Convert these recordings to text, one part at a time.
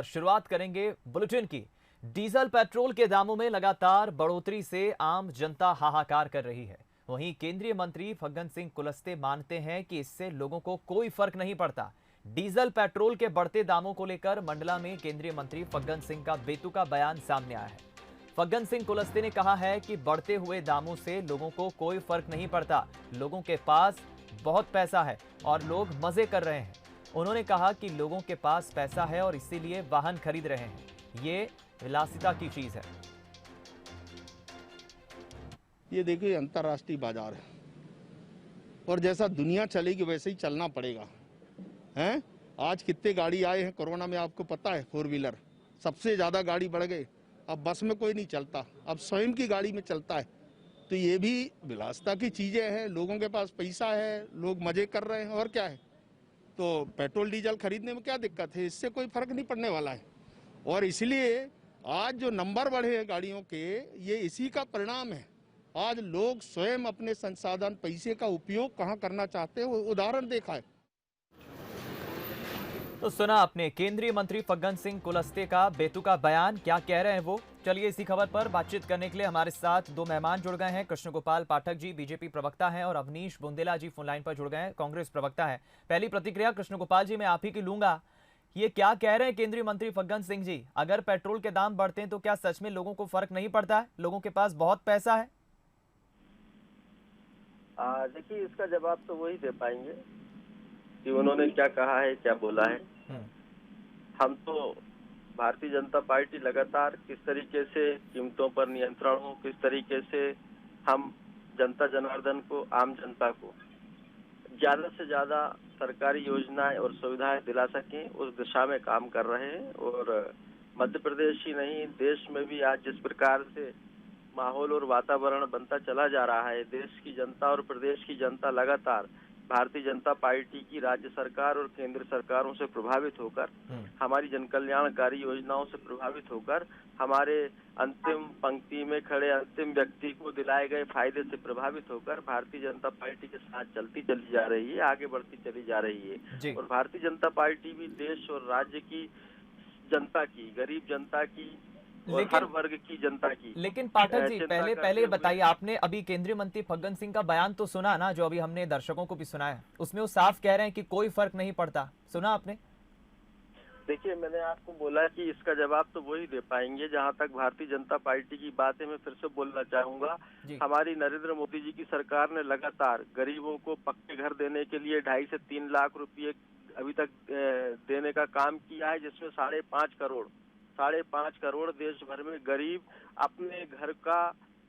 शुरुआत करेंगे बुलेटिन की। डीजल पेट्रोल के दामों में लगातार बढ़ोतरी से आम जनता हाहाकार कर रही है। वहीं केंद्रीय मंत्री फग्गन सिंह कुलस्ते मानते हैं कि इससे लोगों को कोई फर्क नहीं पड़ता। डीजल पेट्रोल के बढ़ते दामों को लेकर मंडला में केंद्रीय मंत्री फग्गन सिंह का बेतुका बयान सामने आया है। फग्गन सिंह कुलस्ते ने कहा है कि बढ़ते हुए दामों से लोगों को कोई फर्क नहीं पड़ता। लोगों के पास बहुत पैसा है और लोग मजे कर रहे हैं। उन्होंने कहा कि लोगों के पास पैसा है और इसीलिए वाहन खरीद रहे हैं। ये विलासिता की चीज है। ये देखिए अंतर्राष्ट्रीय बाजार है और जैसा दुनिया चलेगी वैसे ही चलना पड़ेगा। हैं आज कितने गाड़ी आए हैं कोरोना में, आपको पता है। 4 व्हीलर सबसे ज्यादा गाड़ी बढ़ गए। अब बस में कोई नहीं चलता, अब स्वयं की गाड़ी में चलता है। तो ये भी विलासिता की चीजें हैं। लोगों के पास पैसा है, लोग मजे कर रहे हैं और क्या है। तो पेट्रोल डीजल खरीदने में क्या दिक्कत है, इससे कोई फर्क नहीं पड़ने वाला है। और इसलिए आज जो नंबर बढ़े हैं गाड़ियों के, ये इसी का परिणाम है। आज लोग स्वयं अपने संसाधन पैसे का उपयोग कहाँ करना चाहते हैं, वो उदाहरण देखा है। तो सुना आपने केंद्रीय मंत्री फग्गन सिंह कुलस्ते का बेतुका बयान। क्या कह रहे हैं वो, चलिए इसी खबर पर बातचीत करने के लिए हमारे साथ दो मेहमान जुड़ गए हैं। कृष्ण गोपाल पाठक जी बीजेपी प्रवक्ता हैं और अवनीश बुंदेला जी फोन लाइन पर जुड़ गए हैं, कांग्रेस प्रवक्ता है। पहली प्रतिक्रिया कृष्ण गोपाल जी मैं आप ही की लूंगा। ये क्या कह रहे हैं केंद्रीय मंत्री फग्गन सिंह जी, अगर पेट्रोल के दाम बढ़ते हैं तो क्या सच में लोगों को फर्क नहीं पड़ता है? लोगों के पास बहुत पैसा है। देखिए इसका जवाब तो वही दे पाएंगे कि उन्होंने क्या कहा है, क्या बोला है। हम तो भारतीय जनता पार्टी लगातार किस तरीके से कीमतों पर नियंत्रण हो, किस तरीके से हम जनता जनार्दन को, आम जनता को ज्यादा से ज्यादा सरकारी योजनाएं और सुविधाएं दिला सकें, उस दिशा में काम कर रहे हैं। और मध्य प्रदेश ही नहीं, देश में भी आज जिस प्रकार से माहौल और वातावरण बनता चला जा रहा है, देश की जनता और प्रदेश की जनता लगातार भारतीय जनता पार्टी की राज्य सरकार और केंद्र सरकारों से प्रभावित होकर, हमारी जनकल्याणकारी योजनाओं से प्रभावित होकर, हमारे अंतिम पंक्ति में खड़े अंतिम व्यक्ति को दिलाए गए फायदे से प्रभावित होकर भारतीय जनता पार्टी के साथ चलती चली जा रही है, आगे बढ़ती चली जा रही है। और भारतीय जनता पार्टी भी देश और राज्य की जनता की, गरीब जनता की और हर वर्ग की जनता की। लेकिन पाठक जी पहले बताइए, आपने अभी केंद्रीय मंत्री फग्गन सिंह का बयान तो सुना ना, जो अभी हमने दर्शकों को भी सुनाया, उसमें वो साफ कह रहे हैं कि कोई फर्क नहीं पड़ता। सुना आपने? देखिए मैंने आपको बोला कि इसका जवाब तो वही दे पाएंगे। जहां तक भारतीय जनता पार्टी की बात है, मैं फिर से बोलना चाहूंगा, हमारी नरेंद्र मोदी जी की सरकार ने लगातार गरीबों को पक्के घर देने के लिए 2.5 से 3 लाख रुपये अभी तक देने का काम किया है, जिसमें 5.5 करोड़ देश भर में गरीब अपने घर का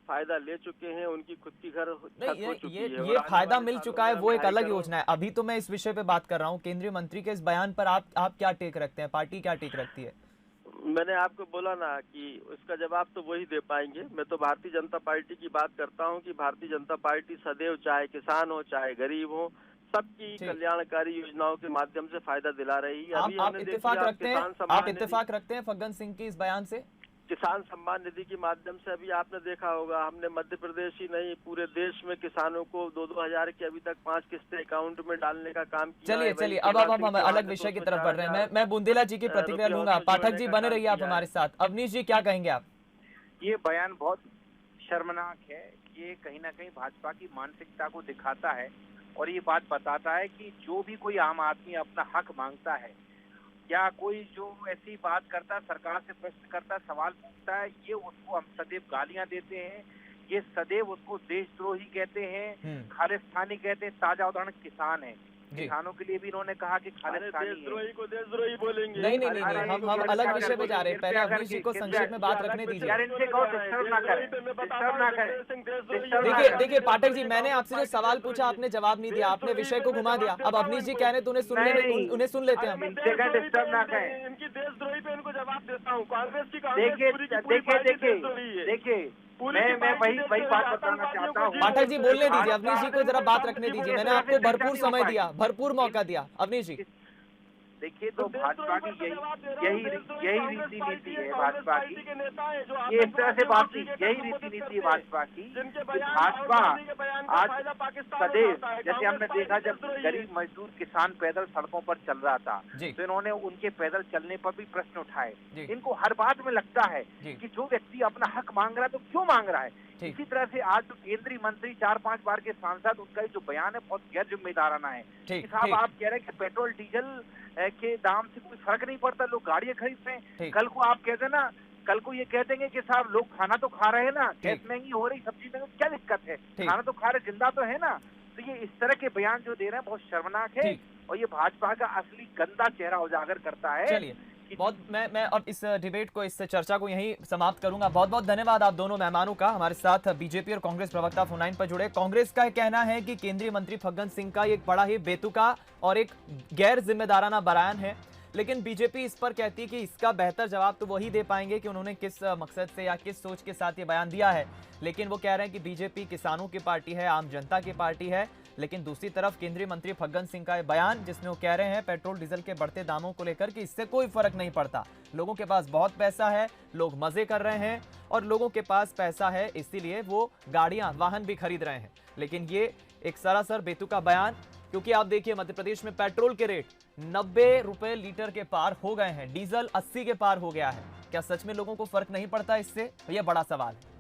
फायदा ले चुके हैं। उनकी खुद की घर छत हो चुकी है। ये फायदा मिल चुका है, वो एक अलग योजना है। अभी तो मैं इस विषय पे बात कर रहा हूँ। केंद्रीय मंत्री के इस बयान पर आप क्या टेक रखते हैं, पार्टी क्या टेक रखती है? मैंने आपको बोला ना कि इसका जवाब तो वही दे पाएंगे। मैं तो भारतीय जनता पार्टी की बात करता हूँ कि भारतीय जनता पार्टी सदैव, चाहे किसान हो चाहे गरीब हो, सबकी कल्याणकारी योजनाओं के माध्यम से फायदा दिला रही है। आप इत्तेफाक रखते हैं फग्गन सिंह की इस बयान से? किसान सम्मान निधि के माध्यम से अभी आपने देखा होगा, हमने मध्य प्रदेश ही नहीं पूरे देश में किसानों को 2-2 हजार की अभी तक 5 किस्तें अकाउंट में डालने का काम किया। चलिए अब हम अलग विषय की तरफ बढ़ रहे हैं। मैं बुंदेला जी की प्रतिक्रिया लूंगा। पाठक जी बने रहिए आप हमारे साथ। अवनीश जी क्या कहेंगे आप? ये बयान बहुत शर्मनाक है। ये कहीं ना कहीं भाजपा की मानसिकता को दिखाता है और ये बात बताता है कि जो भी कोई आम आदमी अपना हक मांगता है या कोई जो ऐसी बात करता है, सरकार से प्रश्न करता है, सवाल पूछता है, ये उसको हम सदैव गालियां देते हैं, ये सदैव उसको देशद्रोही कहते हैं, खालिस्तानी कहते हैं। ताजा उदाहरण किसान है। किसानों के लिए भी इन्होंने कहा कि देशद्रोही को देशद्रोही बोलेंगे। नहीं, हम अलग विषय पे जा रहे हैं। पहले अवनीश जी को संक्षेप में बात रखने दीजिए। देखिए पाठक जी, मैंने आपसे जो सवाल पूछा आपने जवाब नहीं दिया, आपने विषय को घुमा दिया। अब अवनीश जी कह रहे तो उन्हें सुन लेते हैं। डिस्टर्ब ना करें। इनकी देशद्रोही पे इनको जवाब देता हूँ। कांग्रेस की देखिए मैं वही बात बताना चाहता हूँ। पाठक जी बोलने दीजिए, अवनीश जी को जरा बात रखने दीजिए। मैंने आपको भरपूर समय दिया, भरपूर मौका दिया। अवनीश जी देखिए तो भाजपा की यही रीति नीति है भाजपा की। ये इस तरह से बात नहीं, यही रीति नीति है भाजपा की। भाजपा आज सदैव, जैसे हमने देखा जब गरीब मजदूर किसान पैदल सड़कों पर चल रहा था तो इन्होंने उनके पैदल चलने पर भी प्रश्न उठाए। इनको हर बात में लगता है कि जो व्यक्ति अपना हक मांग रहा है तो क्यों मांग रहा है। इसी तरह से आज जो केंद्रीय मंत्री 4-5 बार के सांसद, उनका जो बयान है बहुत गैर जिम्मेदाराना है। साहब आप कह रहे हैं कि पेट्रोल डीजल के दाम से कोई फर्क नहीं पड़ता, लोग गाड़ियां खरीद रहे हैं। कल को आप कहते ना, कल को ये कह देंगे कि साहब लोग खाना तो खा रहे हैं ना, गैस महंगी हो रही, सब्जी महंगी, क्या दिक्कत है, खाना तो खा रहे, जिंदा तो है ना। तो ये इस तरह के बयान जो दे रहे हैं बहुत शर्मनाक है और ये भाजपा का असली गंदा चेहरा उजागर करता है। चलिए बहुत मैं अब इस डिबेट को, इस चर्चा को यहीं समाप्त करूंगा। बहुत बहुत धन्यवाद आप दोनों मेहमानों का। हमारे साथ बीजेपी और कांग्रेस प्रवक्ता फोन लाइन पर जुड़े। कांग्रेस का कहना है कि केंद्रीय मंत्री फग्गन सिंह का एक बड़ा ही बेतुका और एक गैर जिम्मेदाराना बयान है, लेकिन बीजेपी इस पर कहती है कि इसका बेहतर जवाब तो वही दे पाएंगे कि उन्होंने किस मकसद से या किस सोच के साथ ये बयान दिया है। लेकिन वो कह रहे हैं कि बीजेपी किसानों की पार्टी है, आम जनता की पार्टी है। लेकिन दूसरी तरफ केंद्रीय मंत्री फग्गन सिंह का बयान, जिसमें वो कह रहे हैं पेट्रोल डीजल के बढ़ते दामों को लेकर कि इससे कोई फर्क नहीं पड़ता, लोगों के पास बहुत पैसा है, लोग मजे कर रहे हैं और लोगों के पास पैसा है इसीलिए वो गाड़ियां, वाहन भी खरीद रहे हैं। लेकिन ये एक सरासर बेतुका बयान, क्योंकि आप देखिए मध्य प्रदेश में पेट्रोल के रेट 90 रुपए लीटर के पार हो गए हैं, डीजल 80 के पार हो गया है। क्या सच में लोगों को फर्क नहीं पड़ता इससे? यह बड़ा सवाल है।